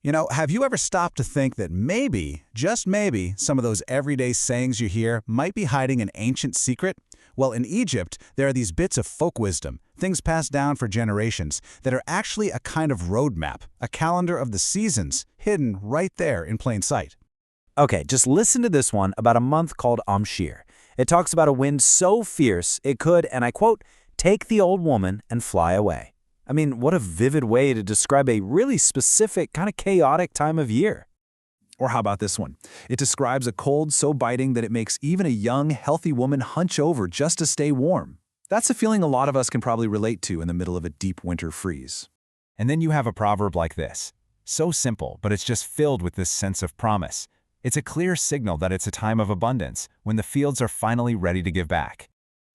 Have you ever stopped to think that maybe, just maybe, some of those everyday sayings you hear might be hiding an ancient secret? Well, in Egypt, there are these bits of folk wisdom, things passed down for generations, that are actually a kind of roadmap, a calendar of the seasons, hidden right there in plain sight. Okay, just listen to this one about a month called Amshir. It talks about a wind so fierce it could, and I quote, take the old woman and fly away. I mean, what a vivid way to describe a really specific, kind of chaotic time of year. Or how about this one? It describes a cold so biting that it makes even a young, healthy woman hunch over just to stay warm. That's a feeling a lot of us can probably relate to in the middle of a deep winter freeze. And then you have a proverb like this. So simple, but it's just filled with this sense of promise. It's a clear signal that it's a time of abundance, when the fields are finally ready to give back.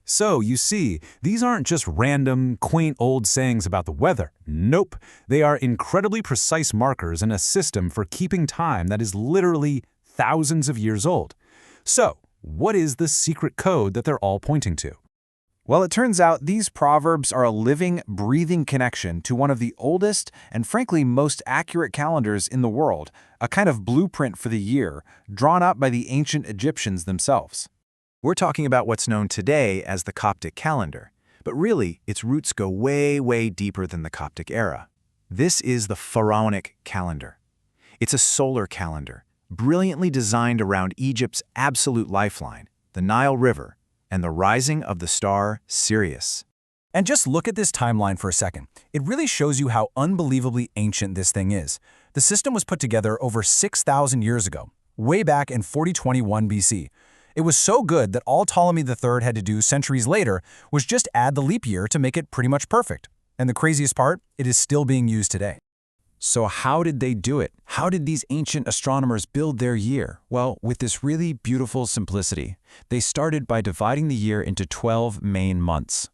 So, you see, these aren't just random, quaint old sayings about the weather. Nope, they are incredibly precise markers in a system for keeping time that is literally thousands of years old. So, what is the secret code that they're all pointing to? Well, it turns out these proverbs are a living, breathing connection to one of the oldest and frankly most accurate calendars in the world, a kind of blueprint for the year, drawn up by the ancient Egyptians themselves. We're talking about what's known today as the Coptic Calendar, but really its roots go way, way deeper than the Coptic era. This is the Pharaonic calendar. It's a solar calendar, brilliantly designed around Egypt's absolute lifeline, the Nile River, and the rising of the star Sirius. And just look at this timeline for a second. It really shows you how unbelievably ancient this thing is. The system was put together over 6,000 years ago, way back in 4021 BC. It was so good that all Ptolemy III had to do centuries later was just add the leap year to make it pretty much perfect. And the craziest part, it is still being used today. So how did they do it? How did these ancient astronomers build their year? Well, with this really beautiful simplicity. They started by dividing the year into 12 main months.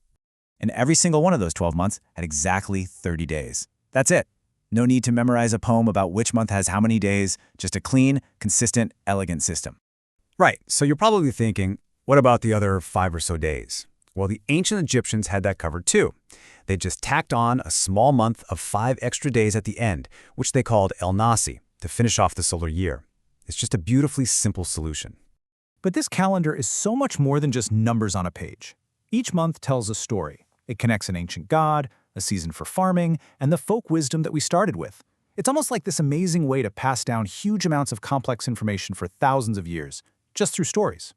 And every single one of those 12 months had exactly 30 days. That's it. No need to memorize a poem about which month has how many days, just a clean, consistent, elegant system. Right, so you're probably thinking, what about the other 5 or so days? Well, the ancient Egyptians had that covered too. They just tacked on a small month of 5 extra days at the end, which they called El Nasi, to finish off the solar year. It's just a beautifully simple solution. But this calendar is so much more than just numbers on a page. Each month tells a story. It connects an ancient god, a season for farming, and the folk wisdom that we started with. It's almost like this amazing way to pass down huge amounts of complex information for thousands of years, just through stories.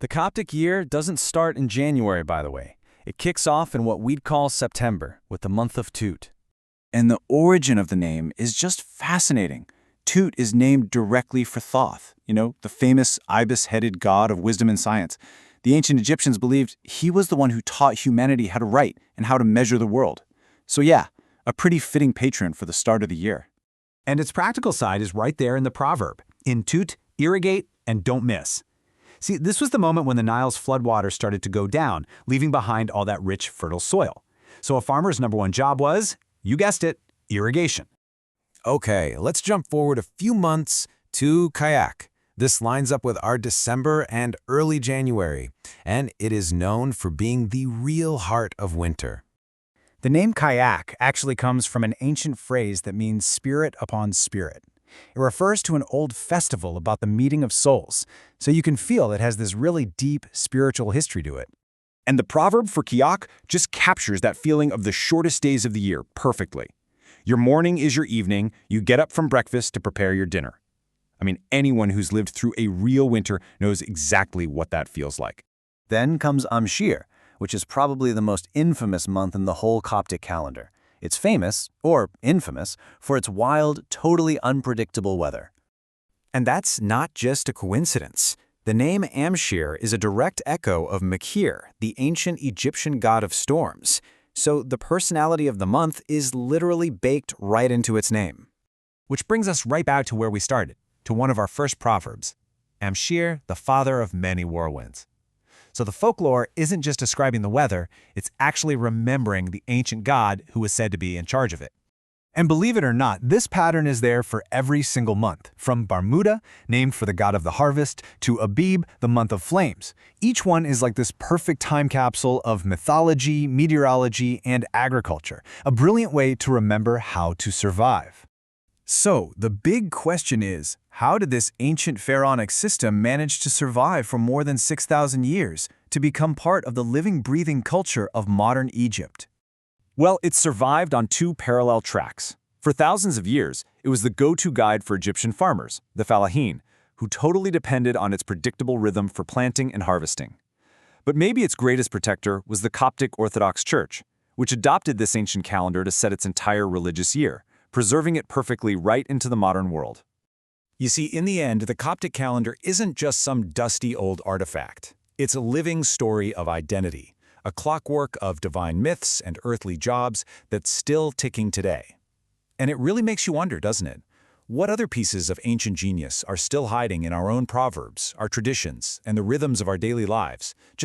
The Coptic year doesn't start in January, by the way. It kicks off in what we'd call September, with the month of Tut. And the origin of the name is just fascinating. Tut is named directly for Thoth, the famous ibis-headed god of wisdom and science. The ancient Egyptians believed he was the one who taught humanity how to write and how to measure the world. So yeah, a pretty fitting patron for the start of the year. And its practical side is right there in the proverb. In Tut, irrigate and don't miss. See, this was the moment when the Nile's floodwaters started to go down, leaving behind all that rich, fertile soil. So a farmer's number one job was, you guessed it, irrigation. Okay, let's jump forward a few months to Kayak. This lines up with our December and early January, and it is known for being the real heart of winter. The name Kayak actually comes from an ancient phrase that means spirit upon spirit. It refers to an old festival about the meeting of souls, so you can feel it has this really deep spiritual history to it. And the proverb for Kayak just captures that feeling of the shortest days of the year perfectly. Your morning is your evening, you get up from breakfast to prepare your dinner. I mean, anyone who's lived through a real winter knows exactly what that feels like. Then comes Amshir, which is probably the most infamous month in the whole Coptic calendar. It's famous, or infamous, for its wild, totally unpredictable weather. And that's not just a coincidence. The name Amshir is a direct echo of Sekher, the ancient Egyptian god of storms. So the personality of the month is literally baked right into its name. Which brings us right back to where we started, to one of our first proverbs, Amshir, the father of many whirlwinds. So the folklore isn't just describing the weather, it's actually remembering the ancient god who was said to be in charge of it. And believe it or not, this pattern is there for every single month, from Baouna, named for the god of the harvest, to Abib, the month of flames. Each one is like this perfect time capsule of mythology, meteorology, and agriculture, a brilliant way to remember how to survive. So, the big question is, how did this ancient pharaonic system manage to survive for more than 6,000 years, to become part of the living, breathing culture of modern Egypt? Well, it survived on two parallel tracks. For thousands of years, it was the go-to guide for Egyptian farmers, the fellahin, who totally depended on its predictable rhythm for planting and harvesting. But maybe its greatest protector was the Coptic Orthodox Church, which adopted this ancient calendar to set its entire religious year, preserving it perfectly right into the modern world. You see, in the end, the Coptic calendar isn't just some dusty old artifact. It's a living story of identity, a clockwork of divine myths and earthly jobs that's still ticking today. And it really makes you wonder, doesn't it? What other pieces of ancient genius are still hiding in our own proverbs, our traditions, and the rhythms of our daily lives, just